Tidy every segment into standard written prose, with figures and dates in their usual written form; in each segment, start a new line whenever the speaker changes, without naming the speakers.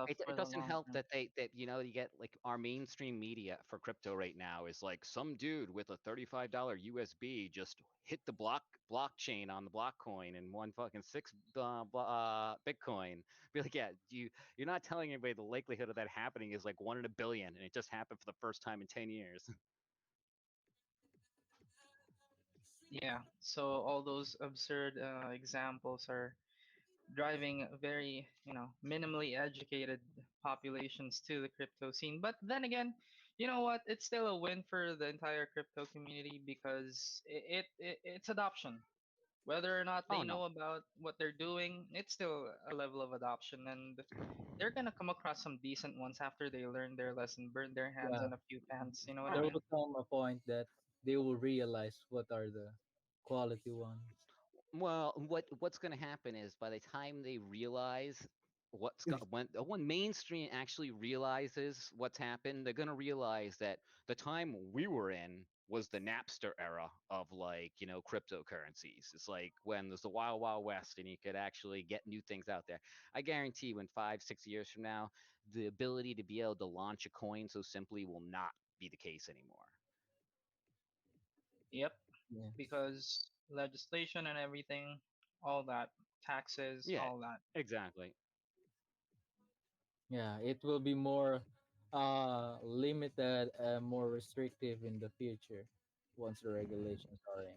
it
for the
doesn't
long
help
term.
that you get like our mainstream media for crypto right now is like some dude with a $35 USB just hit the blockchain on the block coin and won fucking six Bitcoin. Be like, yeah, you're not telling anybody the likelihood of that happening is like 1 in 1 billion, and it just happened for the first time in 10 years.
Yeah. So all those absurd examples are driving very, minimally educated populations to the crypto scene. But then again, you know what? It's still a win for the entire crypto community because it's adoption. Whether or not
Oh
they
no.
know about what they're doing, it's still a level of adoption, and they're gonna come across some decent ones after they learn their lesson, burn their hands
Yeah,
on a few pants. You know what I
there
Oh,
mean?
will come a point that they will realize what are the quality ones.
well, what's going to happen is by the time they realize when mainstream actually realizes what's happened, they're going to realize that the time we were in was the Napster era of like cryptocurrencies. It's like when there's the wild wild west and you could actually get new things out there. I guarantee when 5 6 years from now, the ability to be able to launch a coin so simply will not be the case anymore.
Yep.
Yeah,
Because legislation and everything, all that, taxes,
Yeah,
all that.
exactly.
yeah, it will be more limited and more restrictive in the future once the regulations are in.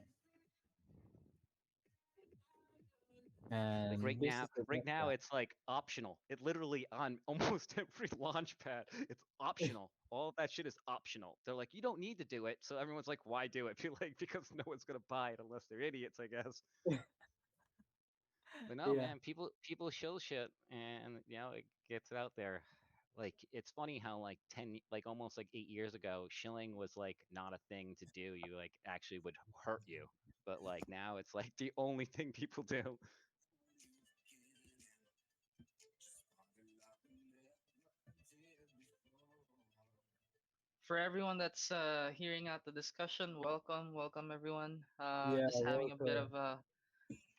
Like
And this is the
right
next
now
step.
it's like optional. It literally on almost every launch pad, it's optional. All of that shit is optional. They're like, you don't need to do it. So everyone's like, why do it? Feel like because no one's gonna buy it unless they're idiots, I guess. But no,
Yeah,
man, people show shit, and it gets it out there. Like it's funny how like like almost like 8 years ago, shilling was like not a thing to do. You like actually would hurt you. But like now it's like the only thing people do.
For everyone that's hearing out the discussion, welcome, welcome everyone.
yeah,
Just having a bit
welcome.
of a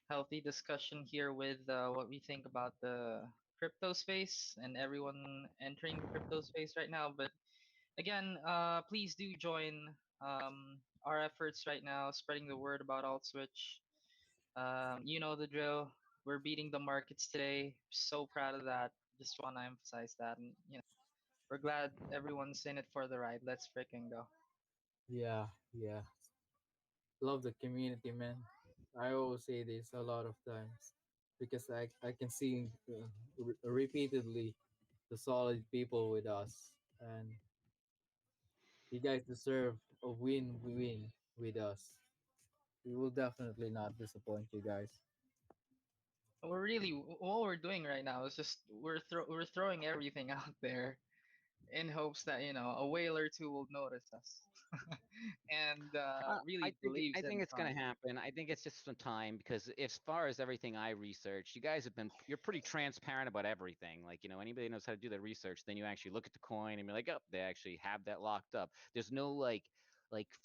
healthy discussion here with what we think about the crypto space and everyone entering the crypto space right now. But again, please do join our efforts right now, spreading the word about Altswitch. You know the drill. We're beating the markets today. So proud of that. Just want to emphasize that, and we're glad everyone's in it for the ride. Let's freaking go.
Yeah, yeah. Love the community, man. I always say this a lot of times because I can see repeatedly the solid people with us, and you guys deserve a win-win with us. We will definitely not disappoint you guys.
We're really what we're doing right now is just we're throwing everything out there in hopes that a whale or two will notice us and really
I
believes in
think
the
it's gonna
product.
happen. I think it's just some time because as far as everything I researched, you guys have been you're pretty transparent about everything. Like anybody knows how to do their research. Then you actually look at the coin and be like, oh, they actually have that locked up. There's no like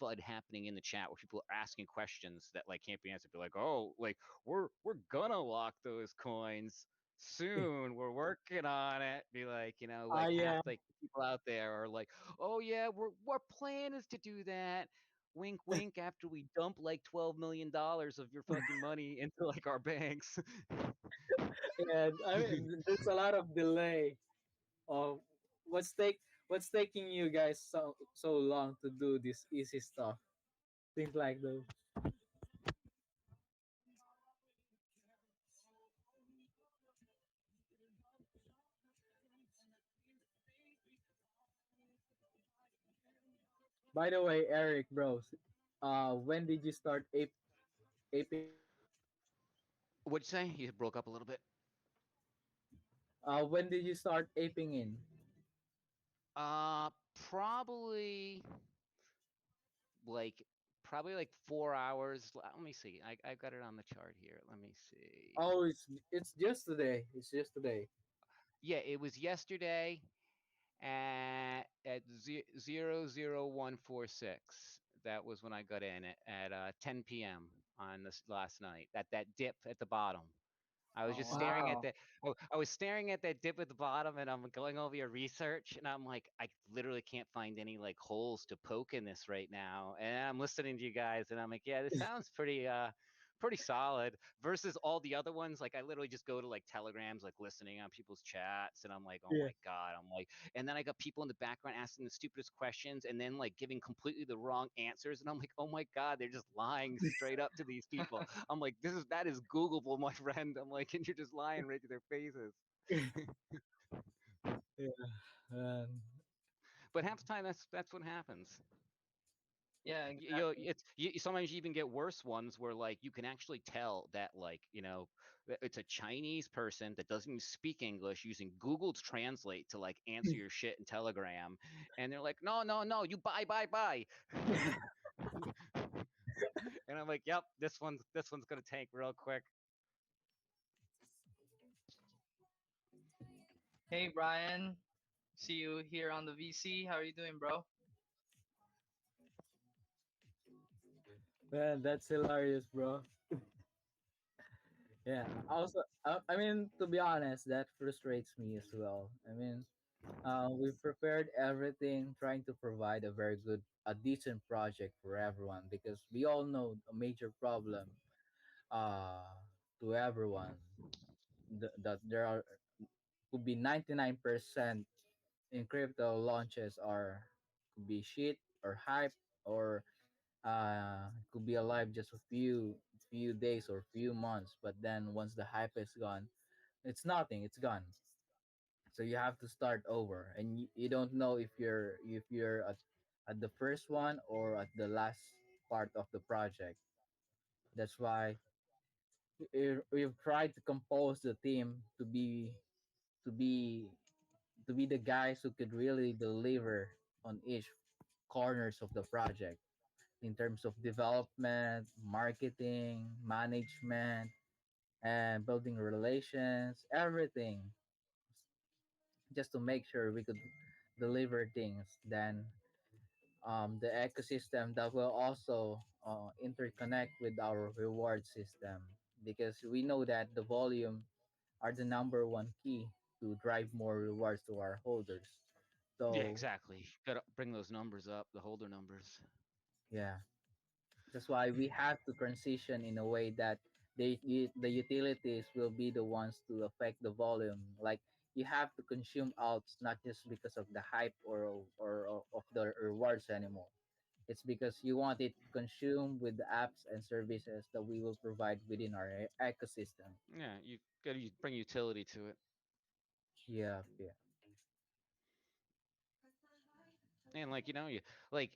FUD happening in the chat where people are asking questions that like can't be answered. Be like, oh, like we're gonna lock those coins soon. We're working on it. Be like,
Ah,
like half
yeah.
like people out there are like, oh yeah, our plan is to do that. Wink, wink. After we dump like $12 million of your fucking money into like our banks.
And I mean, there's a lot of delay of what's take what's taking you guys so long to do this easy stuff. Things like those. By the way, Eric, bros, when did you start aping in?
What'd you say? You broke up a little bit.
When did you start aping in?
Uh, probably like probably like 4 hours. Let me see. I got it on the chart here. Let me see.
Oh, it's just today. It's just today.
Yeah, it was yesterday at 00146. That was when I got in at 10 p.m. on this last night. That dip at the bottom. I was
Oh
just
wow.
staring at
Wow.
that. I was staring at that dip at the bottom, and I'm going over your research, and I'm like, I literally can't find any like holes to poke in this right now. And I'm listening to you guys, and I'm like, yeah, this sounds pretty solid. Versus all the other ones, like I literally just go to like telegrams, like listening on people's chats, and I'm like, oh
Yeah.
my god, I'm like, and then I got people in the background asking the stupidest questions, and then like giving completely the wrong answers, and I'm like, oh my god, they're just lying straight up to these people. I'm like, that is Googleable, my friend. I'm like, and you're just lying right to their faces.
Yeah. And
But half the time, that's what happens.
Yeah,
You,
exactly.
it's you, sometimes you even get worse ones where like you can actually tell that like it's a Chinese person that doesn't even speak English using Google Translate to like answer your shit in Telegram, and they're like, no, no, no, you buy. And I'm like, yep, this one's gonna tank real quick.
Hey Brian, see you here on the VC. How are you doing, bro?
man, that's hilarious, bro. Yeah. Also, I mean, to be honest, that frustrates me as well. I mean, we've prepared everything, trying to provide a decent project for everyone because we all know a major problem, uh, to everyone that there are could be 99% in crypto launches are could be shit or hype or could be alive just a few days or few months, but then once the hype is gone, it's nothing, it's gone. So you have to start over, and you don't know if you're at the first one or at the last part of the project. That's why we've tried to compose the team to be to be the guys who could really deliver on each corners of the project in terms of development, marketing, management, and building relations, everything, just to make sure we could deliver things. Then the ecosystem that will also interconnect with our reward system, because we know that the volume are the number one key to drive more rewards to our holders.
Yeah,
So
exactly. Gotta bring those numbers up, the holder numbers.
yeah, that's why we have to transition in a way that the utilities will be the ones to affect the volume. Like you have to consume alts not just because of the hype or of the rewards anymore. It's because you want it consumed with the apps and services that we will provide within our ecosystem.
Yeah, you gotta bring utility to it.
Yeah, yeah.
And like you like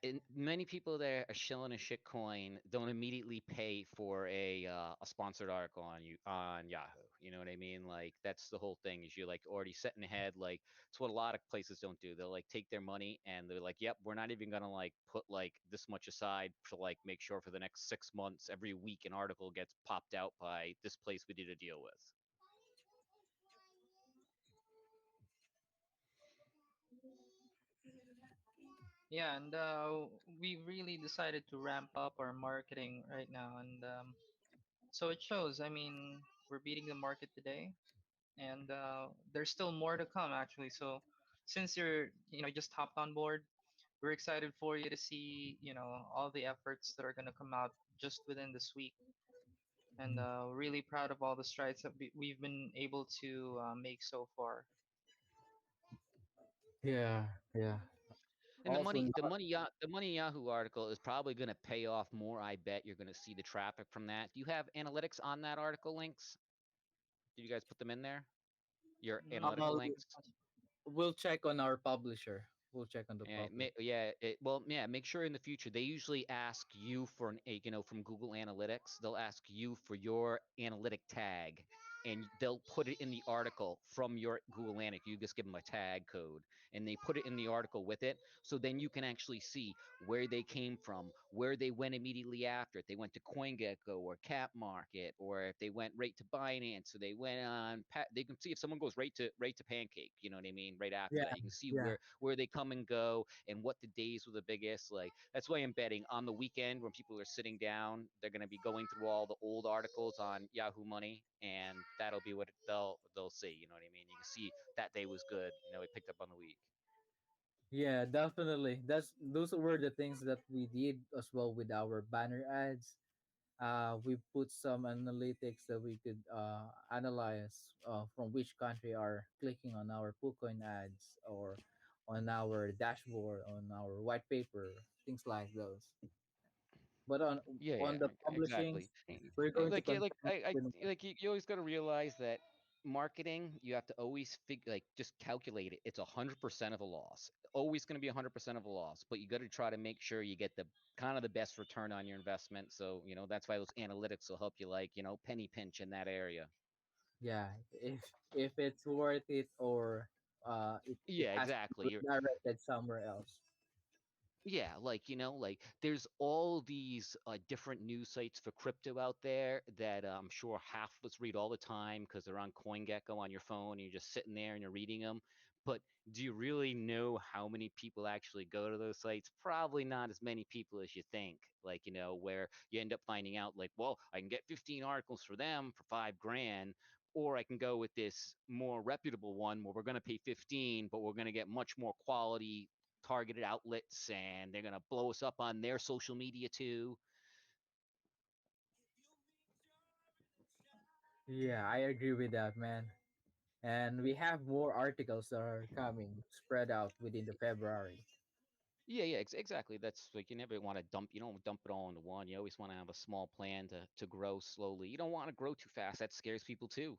and many people that are shilling a shit coin don't immediately pay for a sponsored article on you on Yahoo. You know what I mean? Like that's the whole thing is you're like already setting ahead. Like it's what a lot of places don't do. They'll like take their money and they're like, yep, we're not even gonna like put like this much aside to like make sure for the next 6 months every week an article gets popped out by this place we did a deal with.
Yeah, and we really decided to ramp up our marketing right now, and so it shows. I mean, we're beating the market today, and there's still more to come actually. So since you're just hopped on board, we're excited for you to see all the efforts that are going to come out just within this week, and really proud of all the strides that we've been able to make so far.
Yeah, yeah.
And
Also,
the money Yahoo article is probably going to pay off more. I bet you're going to see the traffic from that. Do you have analytics on that article links? Did you guys put them in there? Your analytical
uh,
Mm,
links?
we'll check on our publisher. We'll check on the
Yeah,
publisher.
well, yeah. Make sure in the future they usually ask you for from Google Analytics. They'll ask you for your analytic tag. and they'll put it in the article from your Google Analytics. You just give them a tag code, and they put it in the article with it. So then you can actually see where they came from, where they went immediately after. If they went to CoinGecko or Cap Market, or if they went right to Binance, so they went on. They can see if someone goes right to Pancake. You know what I mean? Right after
Yeah,
that, you can see
yeah,
where they come and go, and what the days were the biggest. Like that's why I'm betting on the weekend when people are sitting down, they're going to be going through all the old articles on Yahoo Money, and that'll be what they'll see. You know what I mean? You can see that day was good. We picked up on the week.
yeah. Definitely. Those were the things that we did as well with our banner ads. We put some analytics that we could analyze from which country are clicking on our PuCoin ads or on our dashboard, on our white paper, things like those. But
Yeah,
on
yeah,
the publishings,
exactly.
we're going to
Like yeah,
continue with
like you always got to realize that marketing, you have to always just calculate it. It's 100% of a loss. Always going to be 100% of a loss, but you got to try to make sure you get the kind of the best return on your investment. So that's why those analytics will help you, like penny pinch in that area.
yeah, if it's worth it or it
Yeah,
has to be
exactly.
redirected somewhere else.
Yeah, like like there's all these different news sites for crypto out there that I'm sure half of us read all the time because they're on CoinGecko on your phone, and you're just sitting there and you're reading them. But do you really know how many people actually go to those sites? Probably not as many people as you think. Like, where you end up finding out, like, well, I can get 15 articles for them for 5 grand, or I can go with this more reputable one where we're going to pay 15, but we're going to get much more quality targeted outlets, and they're going to blow us up on their social media too.
Yeah, I agree with that, man. And we have more articles that are coming spread out within the February.
Yeah, yeah, exactly. That's like you never want to dump. You don't dump it all into one. You always want to have a small plan to grow slowly. You don't want to grow too fast. That scares people too.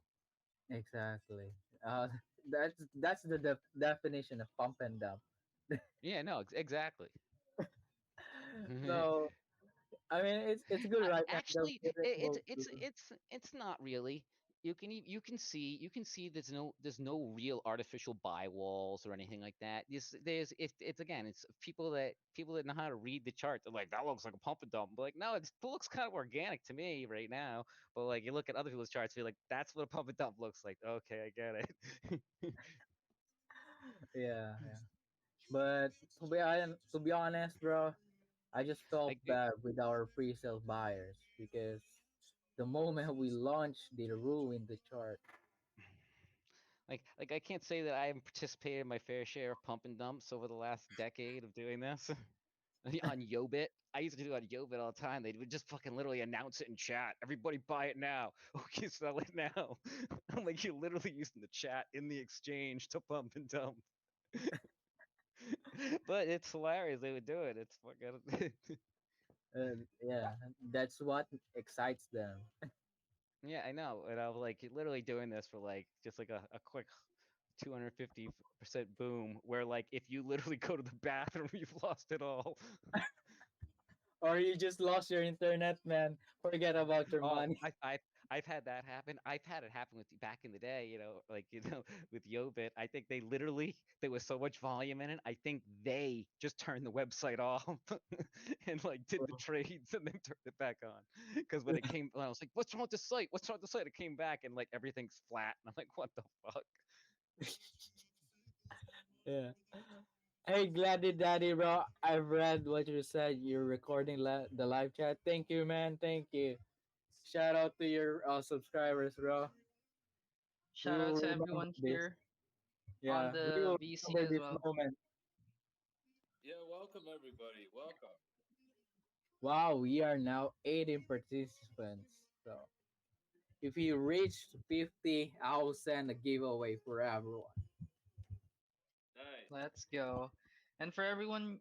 Exactly. Uh, that's the definition of pump and dump.
Yeah, no, exactly.
So I mean, it's good right now that
Actually,
we're able to.
it's not really. You can see there's no real artificial buy walls or anything like that. There's it's again it's people that know how to read the chart. They're like, that looks like a pump and dump. But like, no, it looks kind of organic to me right now. But like you look at other people's charts, you're like, that's what a pump and dump looks like. Okay, I get it.
Yeah, yeah. But to be honest, bro, I just felt
like
bad with our pre-sale buyers because the moment we launched, they ruined the chart.
like I can't say that I haven't participated in my fair share of pump and dumps over the last decade of doing this. On Yobit. I used to do it on Yobit all the time. They would just fucking literally announce it in chat. Everybody buy it now. Okay, sell it now. I'm like, you're literally using the chat in the exchange to pump and dump. But it's hilarious. They would do it. It's fucking.
Yeah, that's what excites them.
Yeah, I know. And I was like literally doing this for like just like a quick 250% boom where like if you literally go to the bathroom, you've lost it all.
Or you just lost your internet, man. Forget about your
Oh,
money.
I've had that happen. I've had it happen with back in the day, like with Yobit. I think they literally there was so much volume in it. I think they just turned the website off and like did the trades and then turned it back on. Because when I was like, "What's wrong with the site? What's wrong with the site?" It came back and like everything's flat, and I'm like, "What the fuck?"
Yeah. Hey, Gladdy Daddy, bro. I've read what you said. You're recording the live chat. Thank you, man. Thank you. Shout out to your subscribers, bro. We
Shout
will
out to
remember
everyone
this.
here on
Yeah, we
the
will
VC
remember
as
this
well.
moment.
Yeah, welcome everybody. Welcome.
Wow, we are now 18 participants. So if you reach 50, I will send a giveaway for everyone.
Nice.
Let's go. And for everyone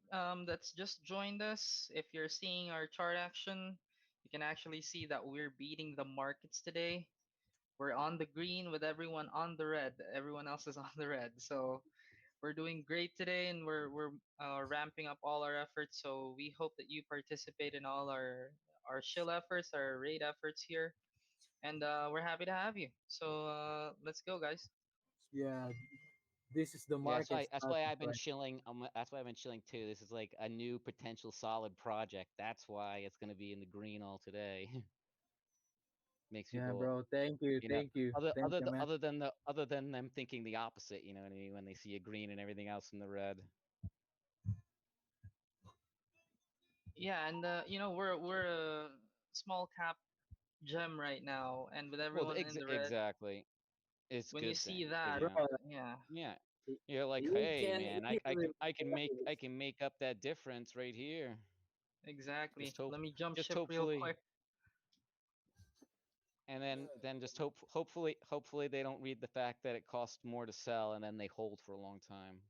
that's just joined us, if you're seeing our chart action, you can actually see that we're beating the markets today. We're on the green with everyone on the red. Everyone else is on the red. So we're doing great today, and we're ramping up all our efforts. So we hope that you participate in all our shill efforts, our raid efforts here. and we're happy to have you. So let's go, guys.
Yeah, this is the
Yeah,
market
that's why
starting
I've been
right.
chilling. That's why I've been chilling too. This is like a new potential solid project. That's why it's going to be in the green all today. Makes
Yeah,
people,
bro. Thank you,
you know,
thank you, thank you, man.
other than them thinking the opposite. You know what I mean? When they see a green and everything else in the red.
Yeah, and we're a small cap gem right now, and with
Well,
everyone in the red,
exactly. It's a
when you
good
see
thing because
that,
you
Bro,
know,
yeah,
yeah,
y-
you're like,
you
hey
can
man,
easily
I
realize.
can make up that difference right here.
exactly.
Just hope,
Let me jump
just
ship real
hopefully,
quick.
and
Yeah,
then just hopefully they don't read the fact that it costs more to sell and then they hold for a long time.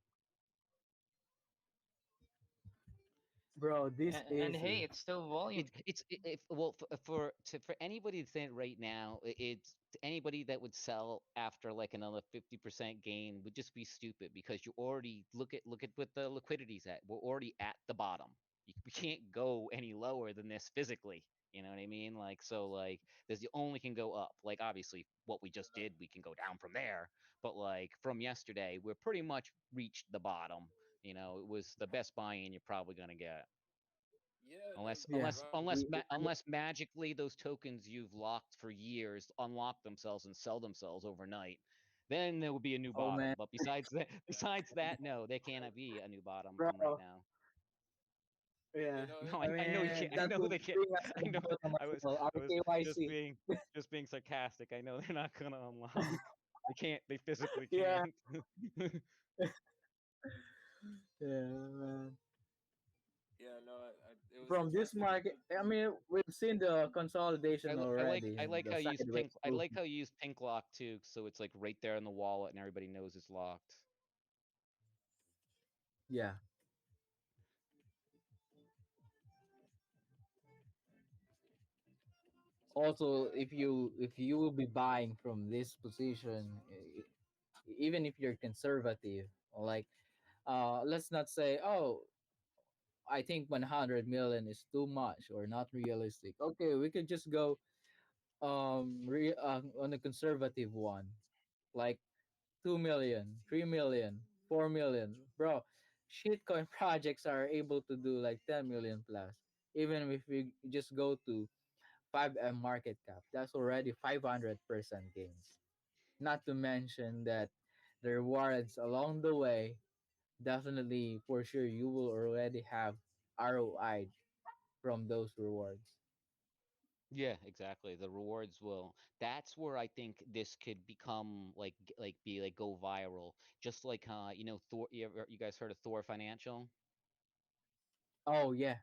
Bro, this
And
is
hey, it's still volume.
If well for anybody to think right now, it's anybody that would sell after like another 50% gain would just be stupid because you already look at what the liquidity's at. We're already at the bottom. We can't go any lower than this physically. You know what I mean? Like so, like there's the only can go up. Like obviously, what we just did, we can go down from there. But like from yesterday, we're pretty much reached the bottom. You know, it was the best buy-in you're probably gonna get.
yeah, no,
yeah.
Ryan.
Unless magically those tokens you've locked for years unlock themselves and sell themselves overnight, then there will be a new
Oh
bottom.
man,
But besides that, no, there cannot be a new bottom from right
bro.
now.
Yeah,
You know,
No,
I
I know you
mean
can't. I
that
know
will
they can't.
bring us to
I
the
know.
bottom
I
as
was
well.
I was
RKYC.
just being sarcastic. I know they're not gonna unlock. They can't. They physically
Yeah,
can't.
yeah, man.
yeah, no, it was
From this
interesting
market,
because
I mean, we've seen the consolidation already
I
and
like
the
how you use
sideways
I like
movement.
how you use pink lock too, so it's like right there in the wallet and everybody knows it's locked.
Yeah. Also, if you will be buying from this position, even if you're conservative, like let's not say, oh, I think 100 million is too much or not realistic. Okay, we could just go on a conservative one, like 2 million, 3 million, 4 million. Bro, shitcoin projects are able to do like 10 million plus. Even if we just go to 5M market cap, that's already 500% gains. Not to mention that the rewards along the way, definitely for sure you will already have ROI from those rewards.
Yeah, exactly. The rewards will. That's where I think this could become like be like go viral. Just like you know Thor. You guys heard of Thor Financial?
Oh yeah,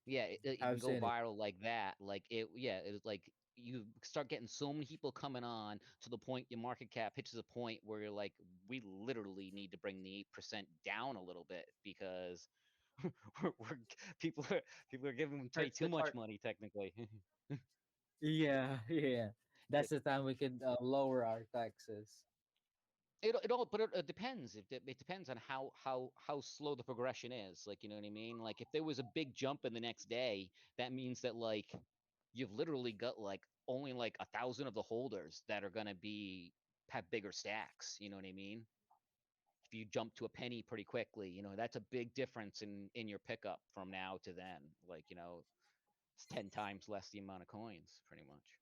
Yeah, it can
I've
go
seen it.
viral like that. Like it. Yeah, it was like you start getting so many people coming on to the point your market cap hits a point where you're like, we literally need to bring the 8% down a little bit because we're people are giving them way
Hurts
too
the
much
chart.
money technically.
Yeah, yeah. That's the time we could lower our taxes.
It all, but it depends. It depends on how slow the progression is. Like, you know what I mean? Like, if there was a big jump in the next day, that means that like you've literally got like only like 1,000 of the holders that are gonna be have bigger stacks. You know what I mean? If you jump to a penny pretty quickly, you know that's a big difference in your pickup from now to then. Like, you know, it's 10 times less the amount of coins, pretty much.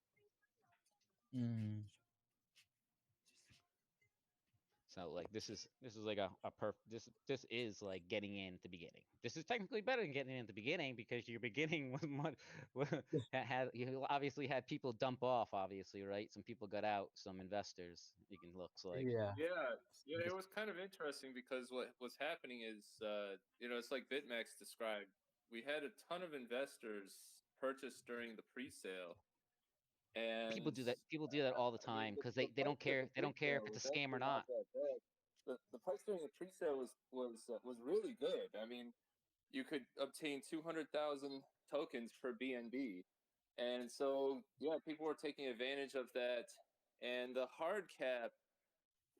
Mm.
So like this is like a this is like getting in at the beginning. This is technically better than getting in at the beginning because your beginning was much had you obviously had people dump off obviously, right? Some people got out, some investors. You can looks like
Yeah.
yeah, yeah, it
just
was kind of interesting because what was happening is, it's like BitMEX described. We had a ton of investors purchase during the pre-sale, and
people do that all the
I mean,
time because
the
they
price
don't
during
care
the
if
pre-sale
it's
was
a scam or
actually not
not.
that bad. The price during the pre-sale was really good. I mean, you could obtain 200,000 tokens per BNB, and so yeah, people were taking advantage of that. And the hard cap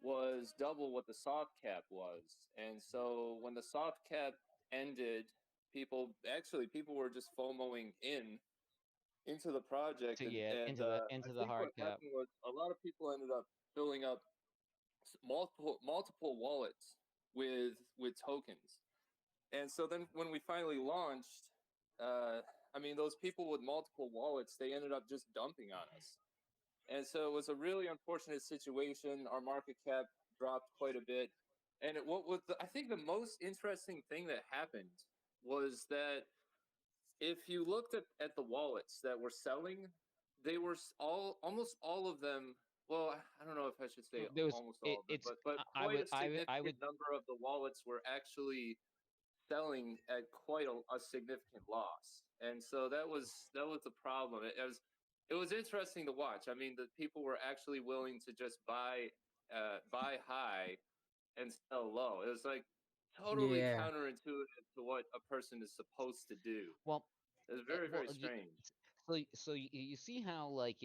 was double what the soft cap was. And so when the soft cap ended, people were just FOMOing into the project,
to
and
yeah
and
into the
I
into the
think what
hard cap.
happened was a lot of people ended up filling up multiple wallets with tokens. And so then when we finally launched, I mean, those people with multiple wallets, they ended up just dumping on us. And so it was a really unfortunate situation. Our market cap dropped quite a bit. And what was I think the most interesting thing that happened was that if you looked at the wallets that were selling, they were almost all of them. Well, I don't know if I should say
There was
almost all of them,
it's
but
I
quite
would
a
I
significant
would
number of the wallets were actually selling at quite a significant loss. And so that was the problem. It was interesting to watch. I mean, the people were actually willing to just buy high and sell low. It was like totally
Yeah.
counterintuitive to what a person is supposed to do.
well
It was very,
well
very strange.
so you see how, like,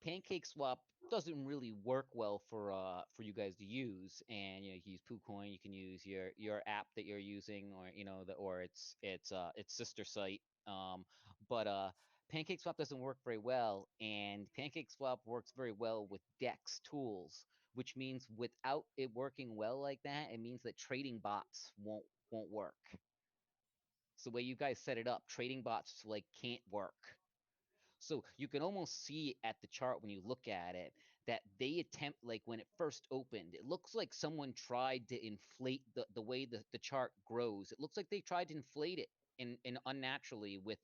pancake swap doesn't really work well for you guys to use, and you can use PooCoin, you can use your app that you're using, or or its sister site. But pancake swap doesn't work very well, and pancake swap works very well with dex tools, which means without it working well like that, it means that trading bots won't work. So the way you guys set it up, trading bots like can't work. So you can almost see at the chart when you look at it that they attempt, like when it first opened, it looks like someone tried to inflate the way the chart grows. It looks like they tried to inflate it in unnaturally with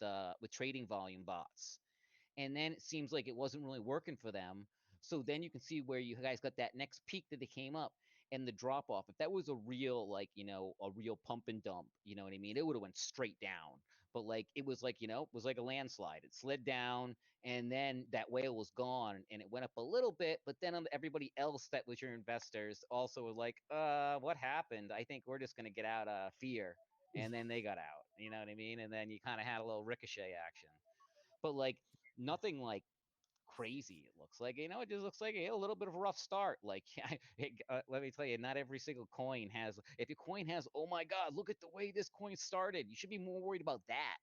trading volume bots, and then it seems like it wasn't really working for them. So then you can see where you guys got that next peak that they came up and the drop off. If that was a real, like, a real pump and dump, you know what I mean? It would have went straight down. But like it was like, it was like a landslide. It slid down and then that whale was gone and it went up a little bit, but then everybody else that was your investors also was like, what happened? I think we're just gonna get out of fear. And then they got out. You know what I mean? And then you kind of had a little ricochet action, but like nothing like crazy. It looks like, it just looks like a little bit of a rough start. Like, let me tell you, not every single coin has. If your coin has, oh my god, look at the way this coin started. You should be more worried about that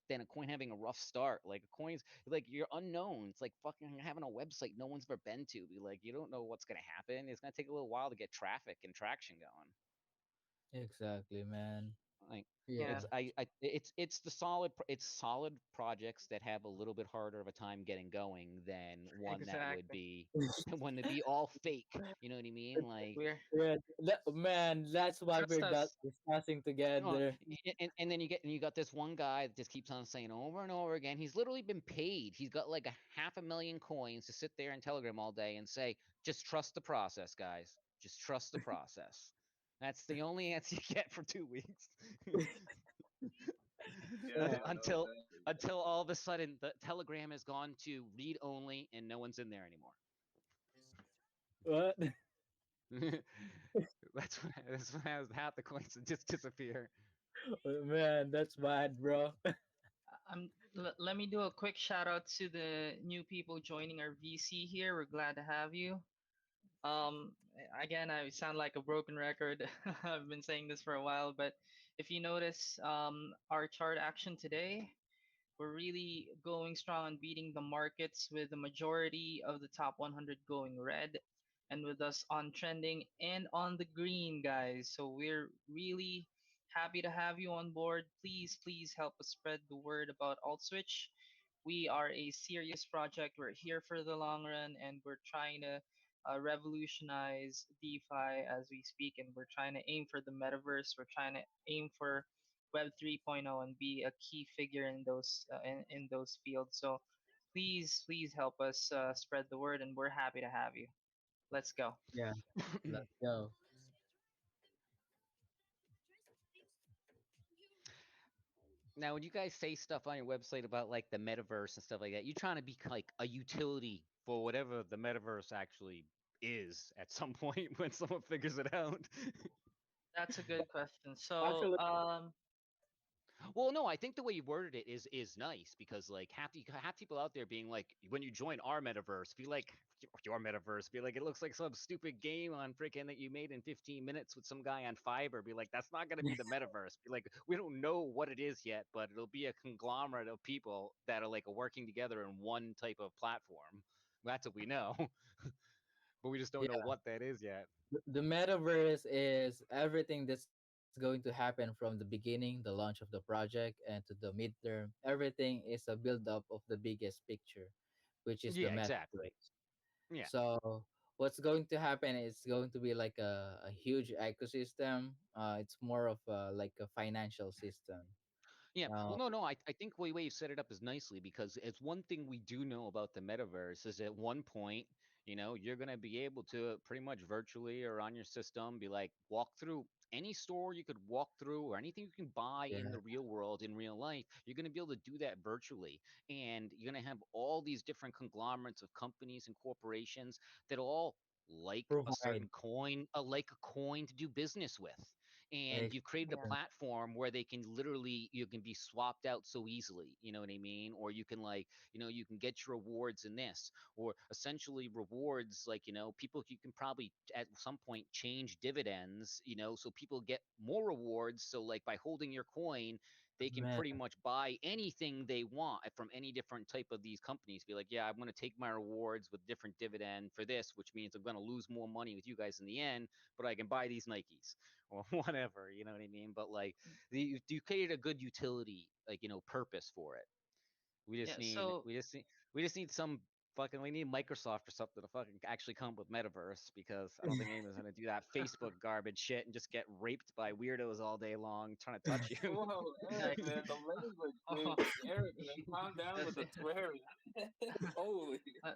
than a coin having a rough start. Like a coin's like you're unknown. It's like fucking having a website no one's ever been to. Be like, you don't know what's gonna happen. It's gonna take a little while to get traffic and traction going.
Exactly, man.
Like
Yeah.
Yeah,
it's the it's solid projects that have a little bit harder of a time getting going than one that would
exactly.
be one to be all fake. You know what I mean? Like,
We're
Yeah, man, that's why
trust
we're
us.
discussing
oh,
together.
and then you got this one guy that just keeps on saying over and over again. He's literally been paid. He's got like a half a million coins to sit there in Telegram all day and say, just trust the process, guys. Just trust the process. That's the only answer you get for 2 weeks.
Yeah, yeah, no,
until
exactly.
until all of a sudden the Telegram has gone to read only and no one's in there
What?
anymore. That's when half the coins just disappear.
Man, that's bad, bro.
Let me do a quick shout out to the new people joining our VC here. We're glad to have you. Um, Again, I sound like a broken record. I've been saying this for a while, but if you notice, our chart action today, we're really going strong on beating the markets with the majority of the top 100 going red and with us on trending and on the green, guys. So we're really happy to have you on board. Please help us spread the word about Altswitch. We are a serious project. We're here for the long run and we're trying to revolutionize DeFi as we speak, and we're trying to aim for the metaverse. We're trying to aim for Web 3.0 and be a key figure in those fields. So please help us spread the word, and we're happy to have you. Let's go.
Yeah, let's go.
Now, when you guys say stuff on your website about like the metaverse and stuff like that, you trying to be like a utility for whatever the metaverse actually is at some point when someone figures it out.
That's a good question. So
Actually,
Well, no, I think the way you worded it is nice because like half people out there being like, when you join our metaverse, be like your metaverse, be like it looks like some stupid game on freaking that you made in 15 minutes with some guy on Fiverr. Be like, that's not gonna be the metaverse. Be like, we don't know what it is yet, but it'll be a conglomerate of people that are like working together in one type of platform. That's what we know, but we just don't know
Yeah,
what that is yet.
the metaverse is everything that's going to happen from the beginning, the launch of the project, and to the midterm. Everything is a build up of the biggest picture, which is the
Yeah, exactly.
metaverse.
Yeah.
So what's going to happen is going to be like a huge ecosystem. It's more of like a financial system.
Yeah. Well,
Uh,
no. I think the way you set it up is nicely because it's one thing we do know about the metaverse is at one point, you're going to be able to pretty much virtually or on your system be like walk through any store you could walk through or anything you can buy in
yeah,
the real world in real life. You're going to be able to do that virtually. And you're going to have all these different conglomerates of companies and corporations that all like a
provide
certain coin, like a coin to do business with, and you've created a
Yeah.
excellent.
platform where they can literally you can be swapped out so easily, you know what I mean, or you can like you can get your rewards in this, or essentially rewards like people you can probably at some point change dividends, so people get more rewards, so like by holding your coin they can
Man,
pretty much buy anything they want from any different type of these companies. Be like, yeah, I'm going to take my rewards with different dividend for this, which means I'm going to lose more money with you guys in the end, but I can buy these Nikes or whatever, you know what I mean? But like you created a good utility, like purpose for it. We just
Yeah.
need
So
we just need we just need some fucking we need Microsoft or something to fucking actually come up with metaverse because I don't think anyone's gonna do that Facebook garbage shit and just get raped by weirdos all day long trying to touch you.
Whoa,
yeah.
Eric, man, the language,
Oh,
dude. Eric, man, calm down with
that's
the
it.
swearing. Holy.
Uh,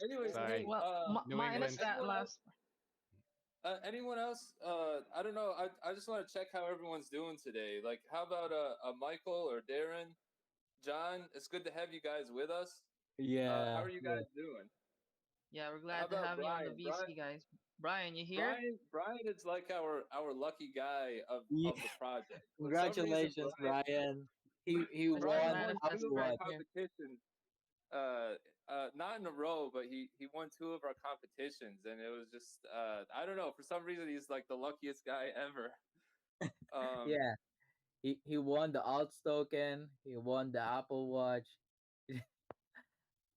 Anyways, hey,
Sorry,
well,
New
minus
England.
that
anyone else?
last.
Anyone else? I don't know. I just want to check how everyone's doing today. Like, how about Michael or Darren, John? It's good to have you guys with us. How
yeah,
are you
yeah.
guys doing?
Yeah, we're
How
glad to
about
have you on the
Brian?
VC, guys. Brian, you here?
Brian is like our lucky guy
Yeah.
of the project. For some reason,
Congratulations, Brian. He
Mr.
Brian
won
won two of our
Manifester.
Altswitch.
Here.
competitions. Uh, not in a row, but he won two of our competitions, and it was just I don't know. For some reason, he's like the luckiest guy ever. Um,
Yeah, he won the Alts token. He won the Apple Watch.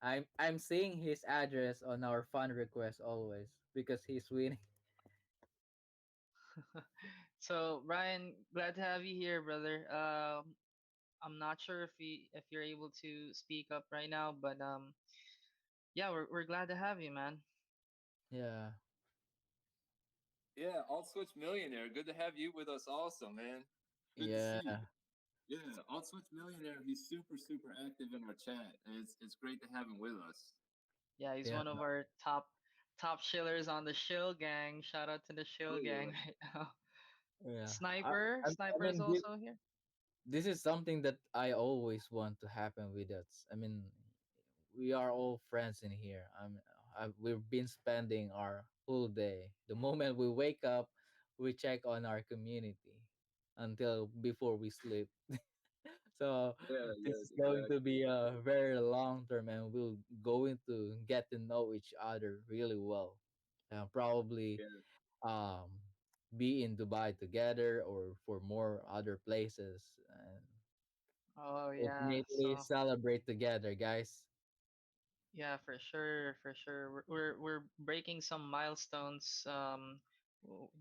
I'm seeing his address on our fund request always because he's winning.
So, Brian, glad to have you here, brother. I'm not sure if you're able to speak up right now, but yeah, we're glad to have you, man.
Yeah,
yeah, Altswitch Millionaire. Good to have you with us, also, man. Good to see you.
yeah,
Yeah, Altswitch Millionaire. He's super active in our chat, and it's great to have him with us.
Yeah, he's
yeah,
one of our top shillers on the shill gang. Shout out to the shill
Oh
gang
yeah,
right now.
yeah. I
Sniper is
mean,
also here.
this is something that I always want to happen with us. I mean, we are all friends in here. We've been spending our whole day. The moment we wake up, we check on our community until before we sleep. So
yeah,
this
yeah,
is going to
exactly.
be a very long term, and we'll going to get to know each other really well. Probably
Yeah,
um, be in Dubai together or for more other places, and
Oh yeah.
definitely
So
celebrate together, guys.
yeah, for sure, for sure. We're breaking some milestones.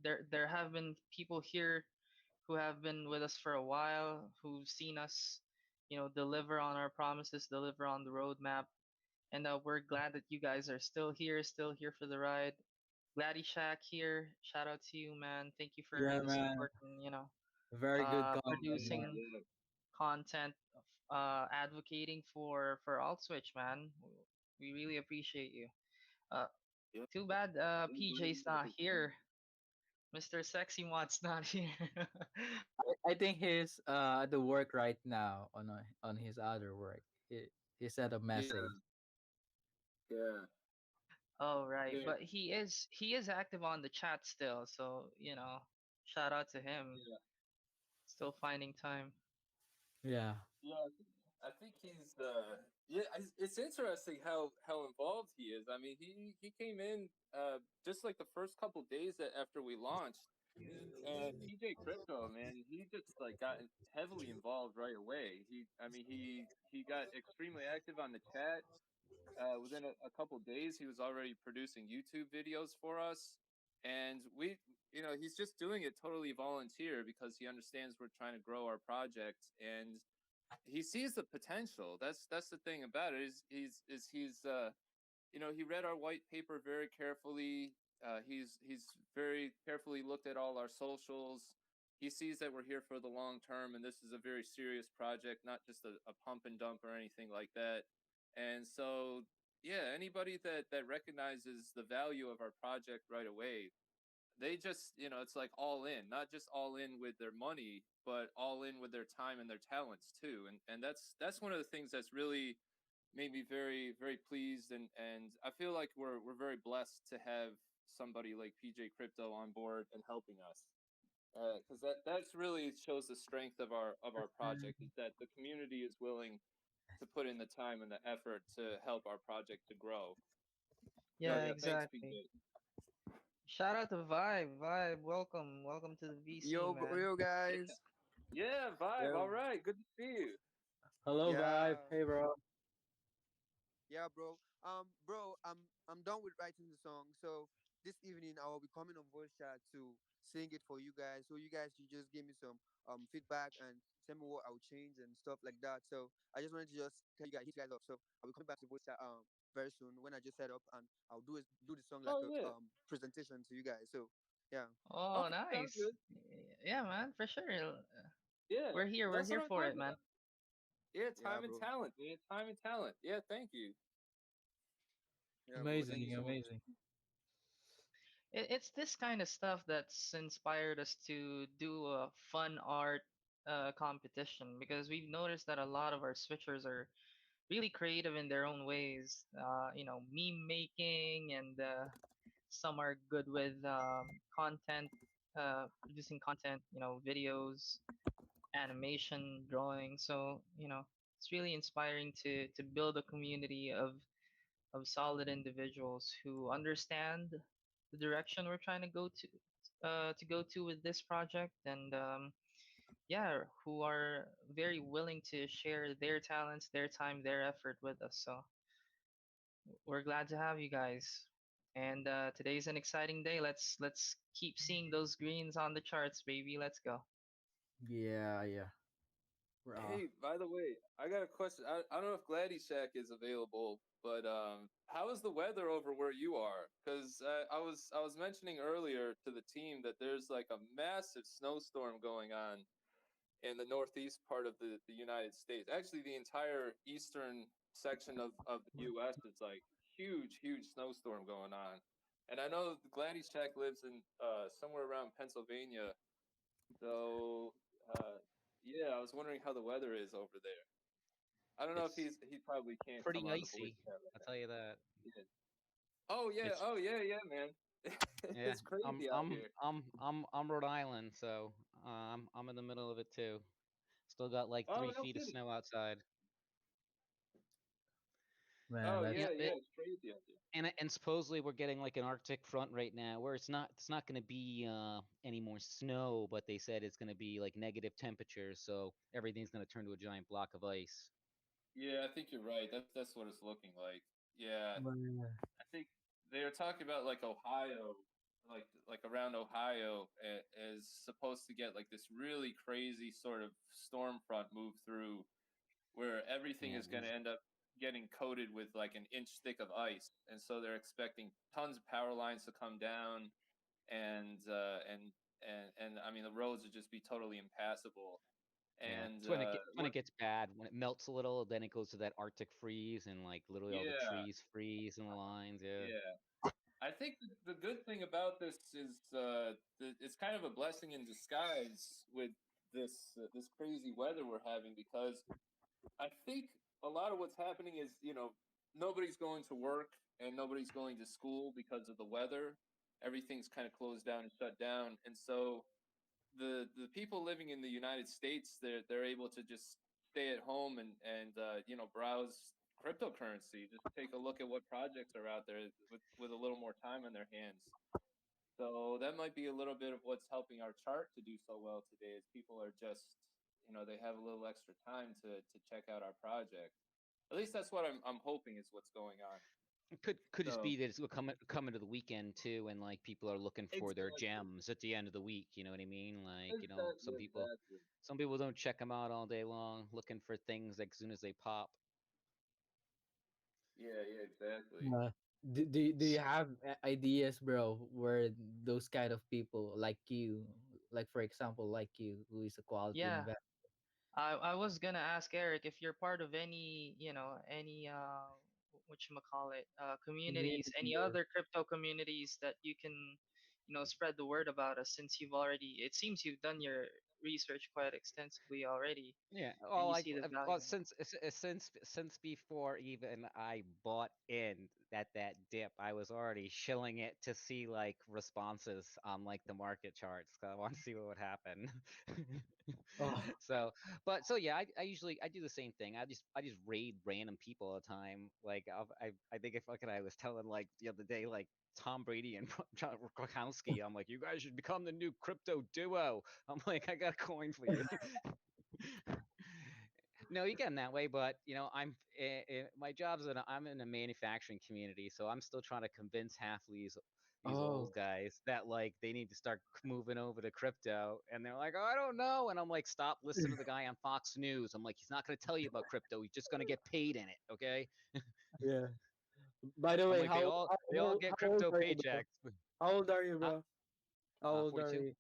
There have been people here who have been with us for a while, who've seen us, deliver on our promises, deliver on the roadmap, and we're glad that you guys are still here for the ride. Gladdy Shack here. Shout out to you, man. Thank you for
Yeah,
the
man.
support and
Very good
oh
content,
yeah,
man.
producing
yeah,
content, advocating for Altswitch, man. We really appreciate you. Uh,
yeah.
Too bad
We
PJ's
have
not
a
here. Mr. Sexy Mod's not here.
I think he's at the work right now on his other work. He sent a message.
yeah, yeah,
Oh right,
yeah,
but he is active on the chat still, so shout out to him.
yeah.
Still finding time.
Yeah.
Yeah, I think he's yeah. It's interesting how involved he is. I mean, he came in just like the first couple days after we launched, and PJ Crypto, man, he just like got heavily involved right away. I mean, he got extremely active on the chat. Within a couple days, he was already producing YouTube videos for us, and he's just doing it totally volunteer because he understands we're trying to grow our project, and he sees the potential. That's the thing about it. He read our white paper very carefully. He's very carefully looked at all our socials. He sees that we're here for the long term, and this is a very serious project, not just a pump and dump or anything like that. And so, yeah, anybody that recognizes the value of our project right away, they just, it's like all in, not just all in with their money, but all in with their time and their talents too. And that's one of the things that's really made me very, very pleased. And I feel like we're very blessed to have somebody like PJ Crypto on board and helping us. Because that's really shows the strength of our project, is that the community is willing to put in the time and the effort to help our project to grow. So
Yeah,
yeah, thanks
exactly.
PJ.
Shout out to Vibe. Vibe, welcome. Welcome to the VC, man.
Yo, guys.
Yeah, Vibe.
Yeah,
All right, good to see you.
Hello, Vibe.
yeah,
Hey, bro.
yeah, bro. Bro, I'm done with writing the song. So this evening I will be coming on voice chat to sing it for you guys. So you guys should just give me some feedback and tell me what I'll change and stuff like that. So I just wanted to just tell you guys, hit you guys up. So I'll be coming back to voice chat very soon when I just set up, and I'll do the song like
Oh
a
yeah.
presentation to you guys. So yeah.
Oh,
Okay, sounds
nice.
good.
Yeah, man, for sure.
Yeah,
We're here. We're
that's what
here
I'm
for it,
talking
man.
about. Yeah,
Yeah,
time and
bro.
talent, man. Time and talent. Yeah, thank you.
Yeah, bro. Thank you
Amazing,
so much.
amazing.
It's this kind of stuff that's inspired us to do a fun art competition, because we've noticed that a lot of our switchers are really creative in their own ways. Meme making, and some are good with content, producing content, videos, animation, drawing. So, it's really inspiring to build a community of solid individuals who understand the direction we're trying to go to with this project, and yeah, who are very willing to share their talents, their time, their effort with us. So we're glad to have you guys. And today's an exciting day. Let's keep seeing those greens on the charts, baby. Let's go.
Yeah, yeah.
Hey, by the way, I got a question. I don't know if Gladdy Shack is available, but how is the weather over where you are? Because I was mentioning earlier to the team that there's like a massive snowstorm going on in the northeast part of the United States. Actually, the entire eastern section of the U.S. is like huge, huge snowstorm going on. And I know Gladdy Shack lives in somewhere around Pennsylvania, so yeah, I was wondering how the weather is over there. I don't know if
It's
he probably can't come
pretty
on the voice
icy.
chat right
I'll
now.
tell you that.
Yeah. Oh yeah,
It's
man.
yeah.
It's crazy out here.
I'm Rhode Island, so I'm in the middle of it too. Still got like
Oh
three
no
feet of
kidding.
snow outside.
Man,
Oh
that's
Yeah,
yeah, it's crazy out there.
and supposedly we're getting like an Arctic front right now, where it's not going to be any more snow, but they said it's going to be like negative temperatures, so everything's going to turn to a giant block of ice.
Yeah, I think you're right. That's what it's looking like. Yeah,
man.
I think they were talking about like Ohio, like around Ohio, is supposed to get like this really crazy sort of storm front move through, where everything
Yeah,
is going to end up getting coated with like an inch thick of ice, and so they're expecting tons of power lines to come down, and I mean the roads would just be totally impassable,
yeah.
and
It's when it gets bad, when it melts a little, then it goes to that Arctic freeze, and like literally all the
yeah,
trees freeze in the lines. Yeah.
yeah. I think the good thing about this is it's kind of a blessing in disguise with this crazy weather we're having, because I think a lot of what's happening is, nobody's going to work and nobody's going to school because of the weather. Everything's kind of closed down and shut down. And so the people living in the United States, they're able to just stay at home and you know, browse cryptocurrency, just take a look at what projects are out there with a little more time on their hands. So that might be a little bit of what's helping our chart to do so well today, is people are just, you know, they have a little extra time to check out our project. At least that's what I'm hoping is what's going on.
Could just
So
be that it's coming to the weekend too, and like people are looking for their
exactly,
gems at the end of the week. You know what I mean? Like, you know,
exactly.
some people don't check them out all day long, looking for things like as soon as they pop.
Yeah, yeah, exactly.
Uh, do you have ideas, bro, where those kind of people like you, like for example, like you, who is a quality
Yeah,
investor,
I was gonna ask Eric if you're part of any, any whatchamacallit, communities,
community
any
or
other crypto communities that you can, spread the word about us, since it seems you've done your research quite extensively already
Yeah.
and
Well,
you see the
well,
value in it.
since before even I bought in at that dip, I was already shilling it to see like responses on like the market charts. 'Cause I want to see what would happen.
oh
So, so yeah, I usually I do the same thing. I just raid random people all the time. Like I think if fucking I was telling like the other day like Tom Brady and John Gronkowski, I'm like, you guys should become the new crypto duo. I'm like, I got a coin for you. No, you get them that way, but you know, my job's I'm in a manufacturing community, so I'm still trying to convince half of these
oh
old guys that like they need to start moving over to crypto, and they're like, oh, I don't know, and I'm like, stop listening to the guy on Fox News. I'm like, he's not going to tell you about crypto. He's just going to get paid in it, okay?
yeah. By the
I'm
way,
like, they all get
how old
crypto
are you, bro?
paychecks.
How old are you,
Uh,
bro? How old are
42.
you?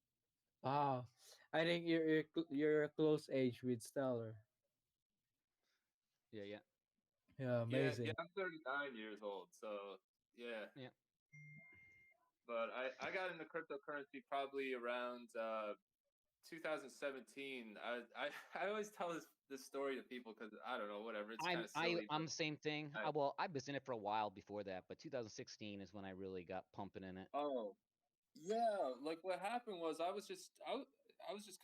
Wow, I think you're a close age with Stellar.
Yeah, yeah,
Yeah,
Yeah, yeah,
amazing.
I'm 39 years old, so yeah.
yeah.
But I got into cryptocurrency probably around 2017. I always tell this story to people because I don't know, whatever. It's kind of silly,
I'm
but
the same thing.
I,
Well, I was in it for a while before that, but 2016 is when I really got pumping in it.
oh yeah, like what happened was I was just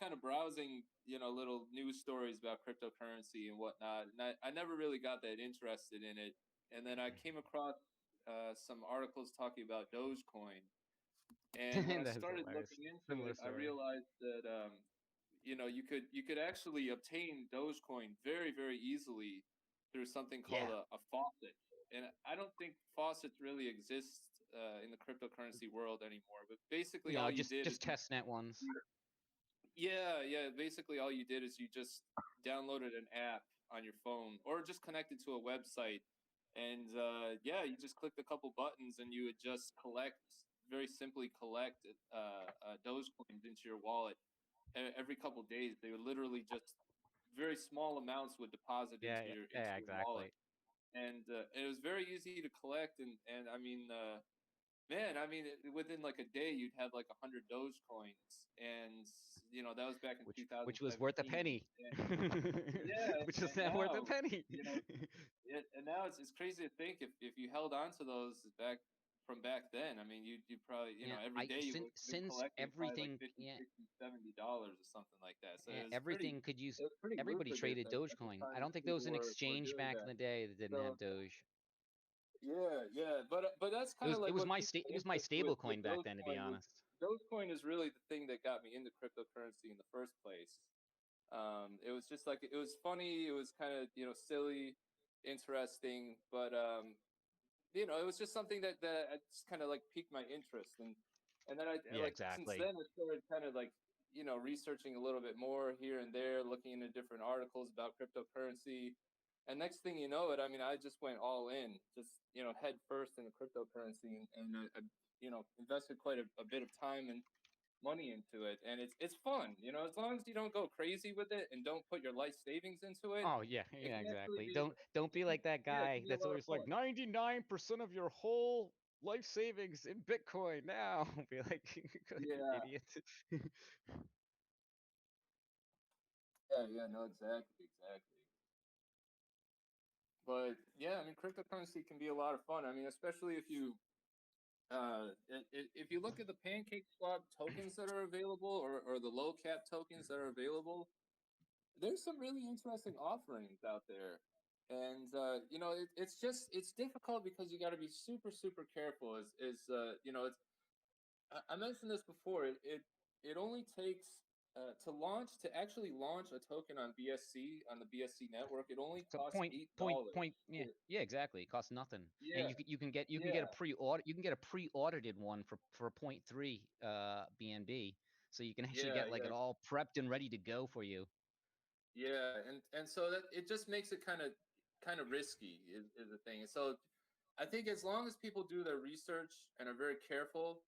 kind of browsing, you know, little news stories about cryptocurrency and whatnot, and I never really got that interested in it. And then I came across some articles talking about Dogecoin, and when I
That is
started
hilarious.
looking into
Similar
it, I
story.
realized that you know, you could actually obtain Dogecoin very easily through something called
Yeah.
a faucet. And I don't think faucets really exist in the cryptocurrency world anymore. But basically, all
No,
you
just
did is
just testnet ones.
yeah, yeah. Basically, all you did is you just downloaded an app on your phone or just connected to a website, and yeah, you just clicked a couple buttons and you would just very simply collect Dogecoins into your wallet every couple days. They would literally just very small amounts would deposit
Yeah,
into
yeah,
your wallet,
exactly.
and it was very easy to collect. And I mean, man, I mean, within like a day, you'd have like 100 Dogecoins, and you know that was back in
Which was worth a
2017.
penny.
And yeah,
Which is
and
now worth a
now,
penny.
you know, and now it's crazy to think if you held on to those back then. I mean, you probably, you
Yeah,
know, every
I
day you would have been
since
collecting probably like
everything,
50,
yeah,
60, $70 or something like that. So
everything could use.
it was pretty
Everybody
lucrative
traded
at the
Dogecoin. I
time
don't
that
think there was
people
an
were
exchange
doing
back in
that.
the day that didn't have
So
Doge.
yeah, yeah, but that's kind of
It
like
was
what
my
piqued my
it was my
interest
stable
with
coin back then, to be
Dogecoin. Was
honest.
Dogecoin is really the thing that got me into cryptocurrency in the first place. It was just like it was funny. It was kind of, you know, silly, interesting, but you know, it was just something that I just kind of like piqued my interest, and then I
Yeah,
like since
exactly.
then I started kind of like, you know, researching a little bit more here and there, looking into different articles about cryptocurrency, and next thing you know it, I mean, I just went all in, just, you know, head first into cryptocurrency, and I you know, invested quite a bit of time and money into it, and it's fun, you know, as long as you don't go crazy with it and don't put your life savings into it,
Oh yeah,
it
yeah,
can actually
exactly.
be
Don't be like that
yeah, it
guy
can be a
that's
lot of
always like
fun.
99% of your whole life savings in Bitcoin now. Be like, you
Yeah,
idiot.
yeah, yeah, no, exactly, exactly. But yeah, I mean, cryptocurrency can be a lot of fun. I mean, especially if you If you look at the Pancake Swap tokens that are available, or the low cap tokens that are available, there's some really interesting offerings out there. And it's just it's difficult because you got to be super careful. I mentioned this before. It only takes to actually launch a token on BSC, on the BSC network. It only
So
costs
point point
$8.
point yeah, yeah, exactly. It costs nothing. And
Yeah,
you can get
yeah,
a pre-audited one for point 0.3 BNB. So you can actually
yeah,
get like
yeah,
it all prepped and ready to go for you.
yeah, and so that it just makes it kind of risky is the thing. And so I think as long as people do their research and are very careful,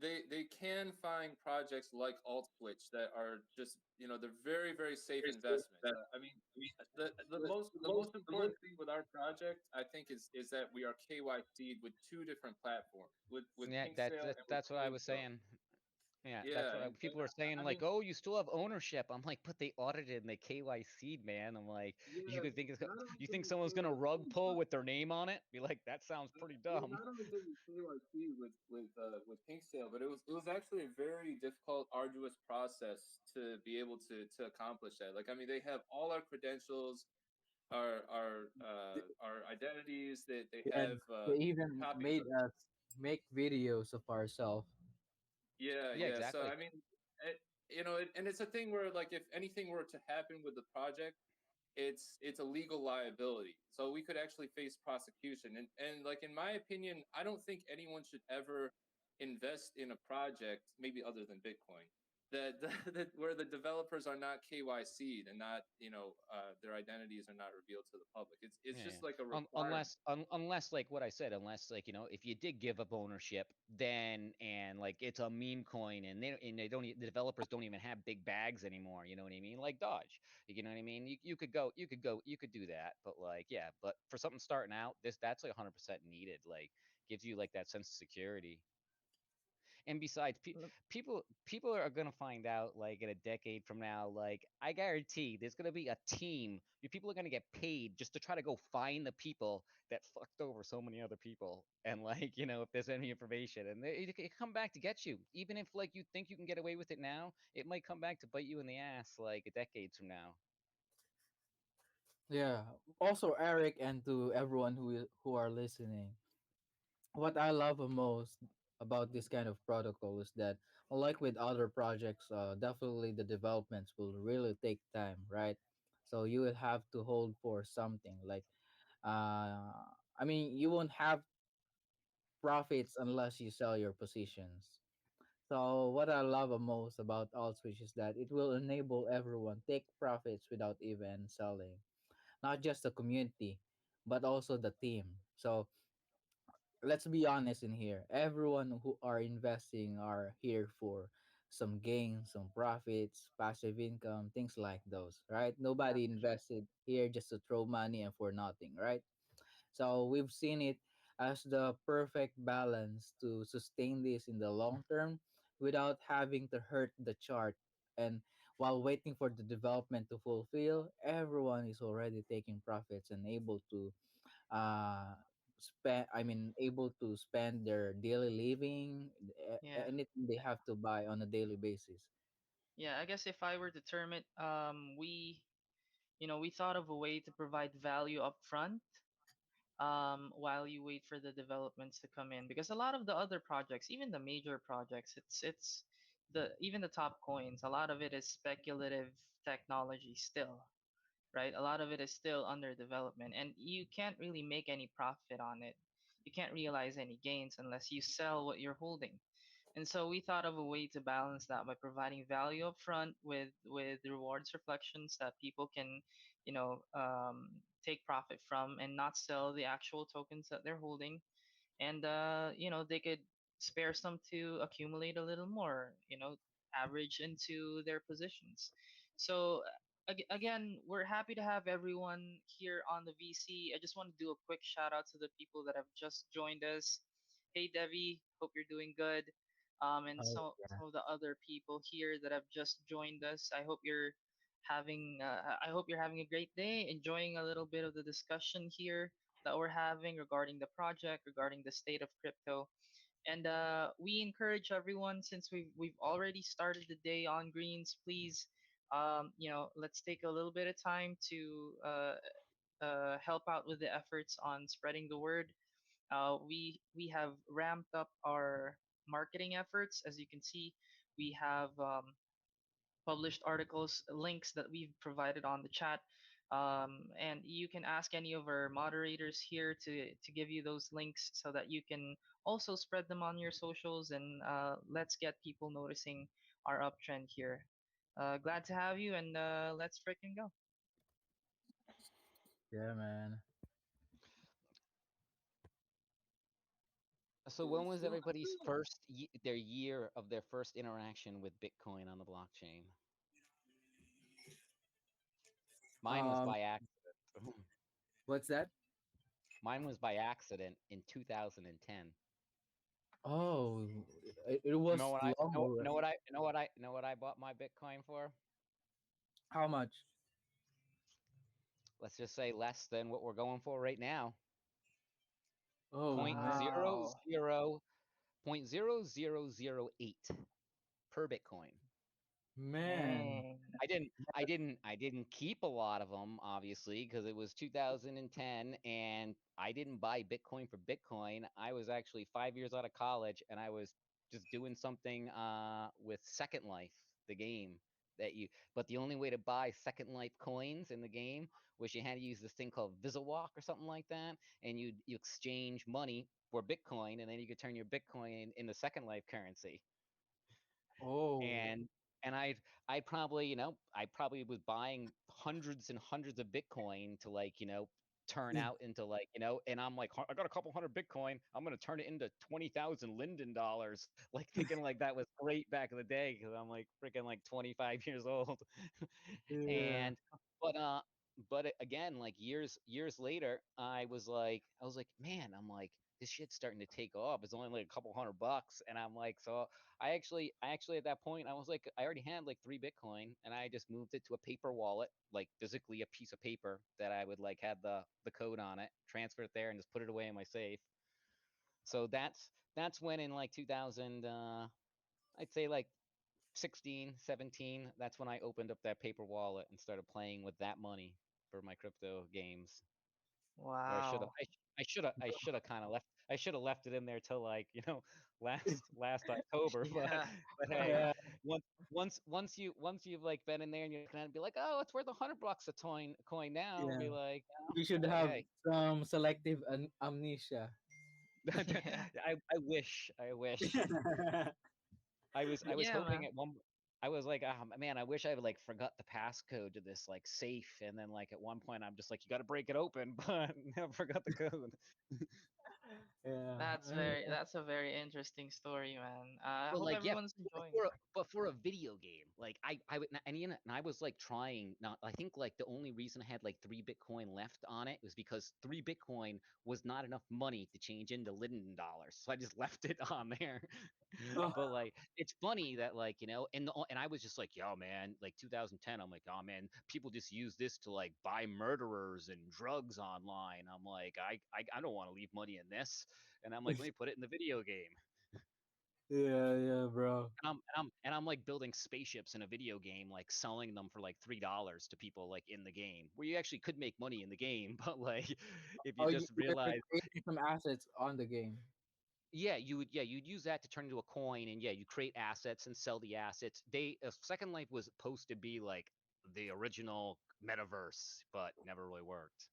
they can find projects like Altswitch that are just they're very safe investments. I mean, the most important thing with our project, I think, is that we are KYC'd with two different platforms, with
Yeah,
Pink
that's
Sale
that,
and with
that's what I was
CoinSale.
saying. Yeah, that's
Yeah,
what
and
people are saying.
I
Like,
mean,
oh, you still have ownership. I'm like, but they audited and they KYC'd, man. I'm like, you
yeah,
could think
not only
you
did
think
we
someone's gonna rug
KYC,
pull with their name on it? Be like, that sounds pretty
well,
dumb.
not only did we KYC with Pink Sale, but it was actually a very difficult, arduous process to be able to accomplish that. Like, I mean, they have all our credentials, our identities. They
And
have
they even
copies
made
of.
us make videos of ourselves.
Yeah,
Yeah,
yeah. So
exactly.
I mean, and it's a thing where, like, if anything were to happen with the project, it's a legal liability. So we could actually face prosecution. And like, in my opinion, I don't think anyone should ever invest in a project, maybe other than Bitcoin, that that where the developers are not KYC'd and not their identities are not revealed to the public. It's
Yeah,
just like a
yeah.
requirement.
Unless like what I said, unless like if you did give up ownership, then and like it's a meme coin, and they don't the developers don't even have big bags anymore. You know what I mean? Like Dodge. You know what I mean? You could do that, but like yeah, but for something starting out, that's like 100% needed. Like gives you like that sense of security. And besides, people are gonna find out like in a decade from now. Like I guarantee, there's gonna be a team. People are gonna get paid just to try to go find the people that fucked over so many other people, and like if there's any information, and it come back to get you. Even if like you think you can get away with it now, it might come back to bite you in the ass like a decade from now.
Yeah. Also, Eric, and to everyone who are listening, what I love the most about this kind of protocol is that, unlike with other projects, definitely the developments will really take time, right? So you will have to hold for something like, uh, I mean, you won't have profits unless you sell your positions. So what I love the most about Altswitch is that it will enable everyone take profits without even selling, not just the community, but also the team. So let's be honest in here. Everyone who are investing are here for some gains, some profits, passive income, things like those, right? Nobody invested here just to throw money and for nothing, right? So we've seen it as the perfect balance to sustain this in the long term without having to hurt the chart. And while waiting for the development to fulfill, everyone is already taking profits and able to spend, I mean, able to spend their daily living,
Yeah.
anything they have to buy on a daily basis.
Yeah, I guess if I were to term it, we thought of a way to provide value up front, while you wait for the developments to come in, because a lot of the other projects, even the major projects, it's the even the top coins, a lot of it is speculative technology still, right? A lot of it is still under development, and you can't really make any profit on it. You can't realize any gains unless you sell what you're holding. And so we thought of a way to balance that by providing value up front with rewards reflections that people can, take profit from and not sell the actual tokens that they're holding, and they could spare some to accumulate a little more, average into their positions. So again, we're happy to have everyone here on the VC. I just want to do a quick shout out to the people that have just joined us. Hey Devi, hope you're doing good. And
Oh,
some of the other people here that have just joined us, I hope you're having a great day, enjoying a little bit of the discussion here that we're having regarding the project, regarding the state of crypto. And we encourage everyone, since we've already started the day on greens, please, let's take a little bit of time to help out with the efforts on spreading the word. We have ramped up our marketing efforts. As you can see, we have published articles, links that we've provided on the chat. And you can ask any of our moderators here to give you those links so that you can also spread them on your socials, and let's get people noticing our uptrend here. Glad to have you, and let's freaking go.
Yeah, man.
So when was everybody's their year of their first interaction with Bitcoin on the blockchain? Mine was
Um,
by accident.
what's that?
Mine was by accident in 2010.
Oh, it
You
was
know what I
long
know,
already.
know what I bought my Bitcoin for?
How much?
Let's just say less than what we're going for right now.
Oh
Point
man,
zero
Wow.
zero point zero zero zero eight per Bitcoin.
man.
Dang.
I didn't keep a lot of them, obviously, because it was 2010, and I didn't buy Bitcoin for Bitcoin. I was actually 5 years out of college, and I was just doing something with Second Life, the game that you. But the only way to buy Second Life coins in the game was you had to use this thing called VisaWalk or something like that, and you exchange money for Bitcoin, and then you could turn your Bitcoin into Second Life currency.
Oh,
and and I probably, I probably was buying hundreds and hundreds of Bitcoin to, like, turn out into, like, and I'm like, I got a couple hundred Bitcoin, I'm gonna turn it into 20,000 Linden dollars, like thinking like that was great back in the day because I'm like freaking like 25 years old.
yeah.
And but again, like years later, I was like, man, I'm like, this shit's starting to take off. It's only like a couple $100, and I'm like, so I actually at that point I was like, I already had like 3 Bitcoin, and I just moved it to a paper wallet, like physically a piece of paper that I would like had the code on it, transfer it there, and just put it away in my safe. So that's when in like 2000, I'd say like 16, 17, that's when I opened up that paper wallet and started playing with that money for my crypto games. Or
Wow.
I should have kind of left. I should have left it in there till like, last October. But
Yeah.
hey,
Yeah,
once you've like been in there and you're gonna be like, oh, it's worth $100 a coin now. I'll
yeah.
be like,
You should
like,
have
hey,
some selective amnesia.
Yeah.
I wish, I was
Yeah,
hoping
man.
at one. I was like, oh, man, I wish I like forgot the passcode to this like safe, and then like at one point I'm just like, you got to break it open, but never forgot the code.
Yeah,
That's a very interesting story, man. I
But
hope
like, yeah,
everyone's enjoying it.
but for a video game, like I would, and I was like trying not. I think like the only reason I had like 3 Bitcoin left on it was because 3 Bitcoin was not enough money to change into Linden dollars, so I just left it on there.
oh,
But like, it's funny that like, and I was just like, yo, man, like 2010, I'm like, oh man, people just use this to like buy murderers and drugs online. I'm like, I don't want to leave money in this, and I'm like, let me put it in the video game.
yeah, yeah, bro.
And I'm like building spaceships in a video game, like selling them for like $3 to people like in the game, where you actually could make money in the game, but like if you
Oh,
just
you're
realize,
creating some assets on the game.
you'd use that to turn into a coin, and yeah, you create assets and sell the assets. Second Life was supposed to be like the original metaverse, but never really worked.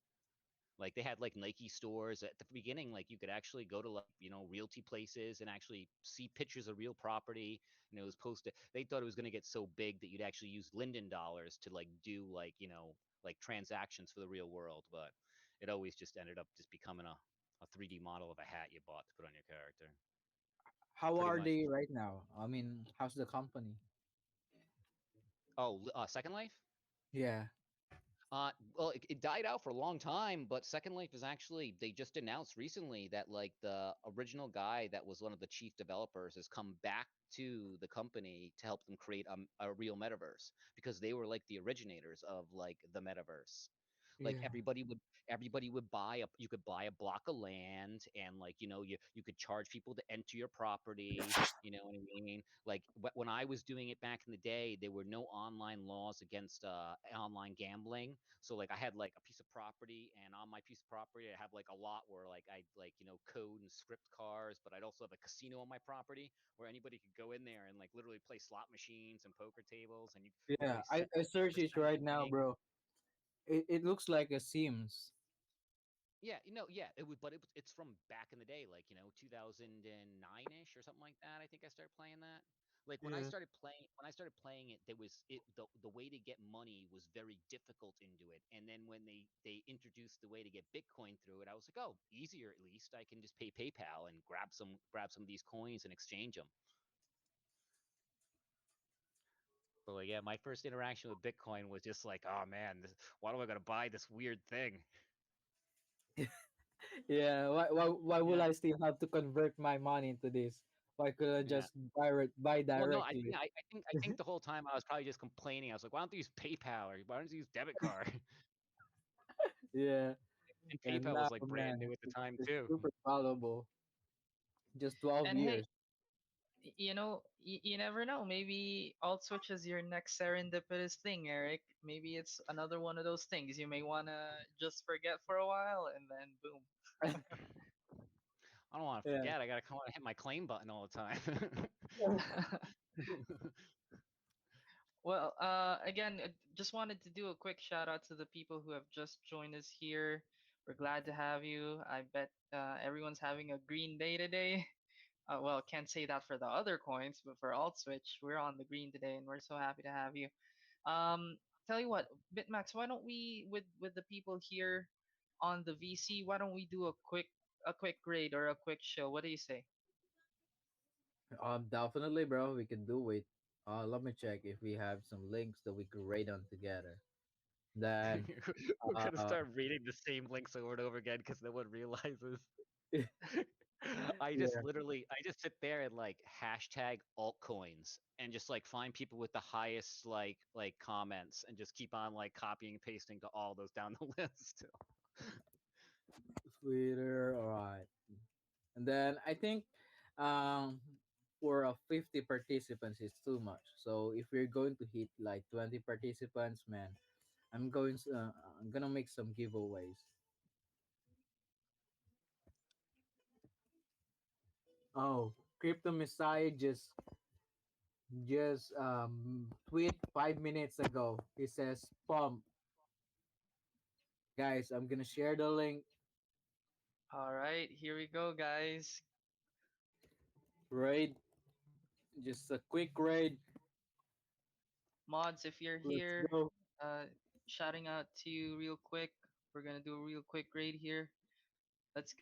Like they had like Nike stores at the beginning. Like you could actually go to like, realty places and actually see pictures of real property. And it was posted. They thought it was going to get so big that you'd actually use Linden dollars to like do like, like transactions for the real world. But it always just ended up just becoming a 3D model of a hat you bought to put on your character.
How
Pretty
are
much.
they right now? I mean, how's the company?
Oh, Second Life.
Yeah.
Well, it died out for a long time, but Second Life is actually, they just announced recently that like the original guy that was one of the chief developers has come back to the company to help them create a real metaverse, because they were like the originators of like the metaverse. Like
Yeah.
everybody would buy a you could buy a block of land, and like you could charge people to enter your property. You know what I mean? Like when I was doing it back in the day, there were no online laws against online gambling. So like I had like a piece of property, and on my piece of property I have like a lot where like I like code and script cars, but I'd also have a casino on my property where anybody could go in there and like literally play slot machines and poker tables, and you
Yeah,
literally set
I search it
percentage
right now,
winning.
bro. It looks like a Sims.
Yeah, yeah, it's from back in the day, like 2009ish or something like that. I think I started playing that. Like
Yeah.
when I started playing it, there was it the way to get money was very difficult into it. And then when they introduced the way to get Bitcoin through it, I was like, oh, easier at least. I can just pay PayPal and grab some of these coins and exchange them. But like, yeah, my first interaction with Bitcoin was just like, oh man, why do I gotta buy this weird thing?
Yeah. Why will
Yeah.
I still have to convert my money into this? Why could I
Yeah.
just buy
Well, no,
directly?
I think the whole time I was probably just complaining. I was like, "Why don't they use PayPal or why don't they use debit card?"
Yeah.
And
And
PayPal
now,
was like brand
man,
new at the time
it's
too.
super valuable. Just 12
And hey,
years.
you never know. Maybe Altswitch is your next serendipitous thing, Eric. Maybe it's another one of those things you may wanna just forget for a while, and then boom.
I don't want to
Yeah.
forget. I gotta come on and hit my claim button all the time.
Well, again, just wanted to do a quick shout out to the people who have just joined us here. We're glad to have you. I bet everyone's having a green day today. Well, can't say that for the other coins, but for Altswitch, we're on the green today, and we're so happy to have you. Um, Tell you what, Bitmax, why don't we, with the people here on the VC, why don't we do a quick grade or a quick show? What do you say?
Definitely, bro. We can do it. Let me check if we have some links that we could rate on together. Then,
We're gonna
uh,
start reading the same links over and over again because no one realizes.
yeah,
I just sit there and like hashtag altcoins and just like find people with the highest like comments and just keep on like copying and pasting to all those down the list.
Twitter. All right. And then I think, um, for a 50 participants is too much. So if we're going to hit like 20 participants, man, I'm gonna make some giveaways. Oh, Crypto Messiah just tweet 5 minutes ago. He says, "Pump, guys. I'm gonna share the link.
All right, here we go, guys.
Raid, just a quick raid.
Mods, if you're
Let's
here,
go.
uh, shouting out to you real quick. We're gonna do a real quick grade here. Let's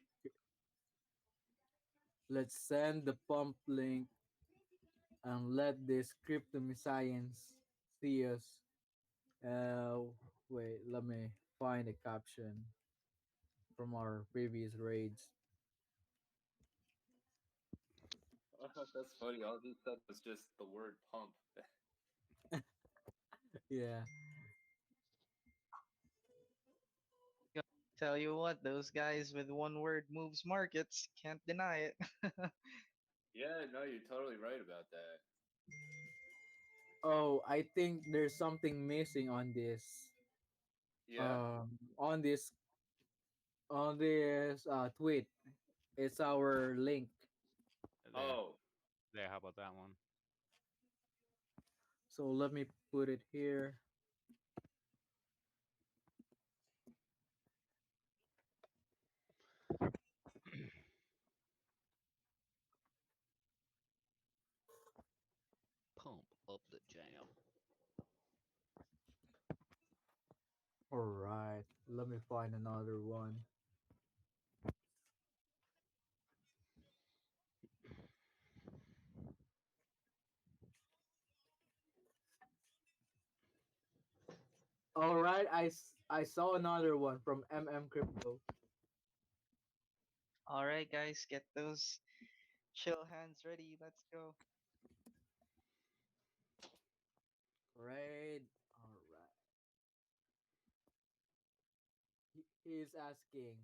Let's send the pump link and let this Crypto Messiahs see us." Uh, Wait, let me find a caption from our previous raids.
That's funny. All he said was just the word pump.
Yeah.
go. Tell you what, those guys with one word moves markets. Can't deny it.
Yeah, no, you're totally right about that.
Oh, I think there's something missing on this.
Yeah.
Um, on this tweet. It's our link.
There,
Oh,
there. How about that one?
So let me put it here.
Pump up the jam.
All right. Let me find another one. All right. I saw another one from Crypto.
All right, guys, get those chill hands ready. Let's go.
Right. All right. He is asking,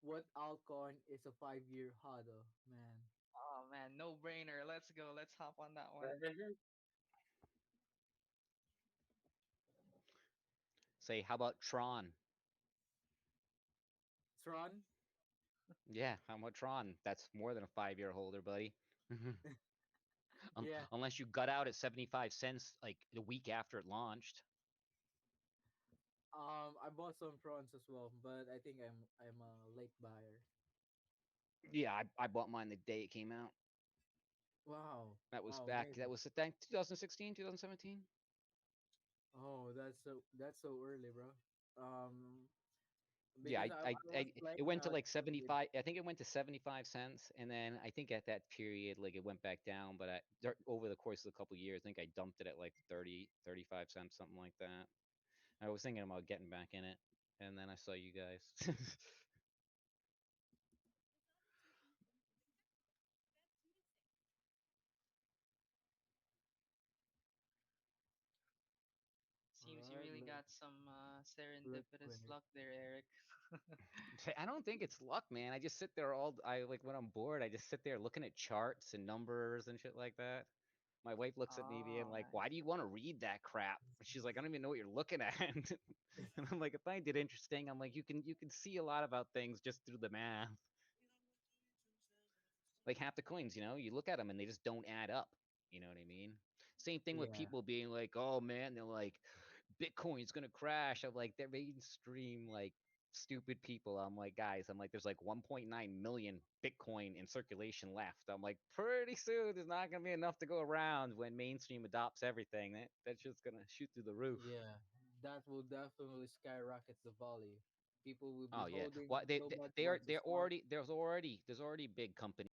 what altcoin is a 5-year hodl, man?
Oh man, no brainer. Let's go. Let's hop on that one.
Say, how about Tron?
Tron?
Yeah, how about Tron? That's more than a 5-year holder, buddy.
Yeah.
Unless you got out at 75 cents like the week after it launched.
I bought some prawns as well, but I think I'm a late buyer.
Yeah, I bought mine the day it came out.
Wow.
That was
Wow,
back. That
amazing.
was I think 2016, 2017.
Oh, that's so early, bro. Um,
Yeah,
because I was
it
playing
went to like
with
75. I think it went to 75 cents, and then I think at that period, like it went back down. But over the course of a couple years, I think I dumped it at like 30, 35 cents, something like that. I was thinking about getting back in it, and then I saw you guys.
Seems you
Alright,
really got some
let's
serendipitous
wait.
luck there, Eric.
I don't think it's luck, man. I just sit there I like when I'm bored, I just sit there looking at charts and numbers and shit like that. My wife looks at me being
Oh,
like, "Why
nice.
do you want to read that crap?" She's like, "I don't even know what you're looking at." And I'm like, "I find it interesting." I'm like, "You can see a lot about things just through the math. Like half the coins, you look at them and they just don't add up. You know what I mean? Same thing with
Yeah.
people being like, "Oh man," they're like, Bitcoin's gonna crash. I'm like, they're mainstream like stupid people. I'm like, guys, I'm like, there's like 1.9 million Bitcoin in circulation left. I'm like, pretty soon there's not gonna be enough to go around when mainstream adopts everything. That's just gonna shoot through the roof.
Yeah. That will definitely skyrocket the value. People will be
Oh yeah.
holding
What they
so
they,
much
they are
once it
they're
starts.
already there's already big companies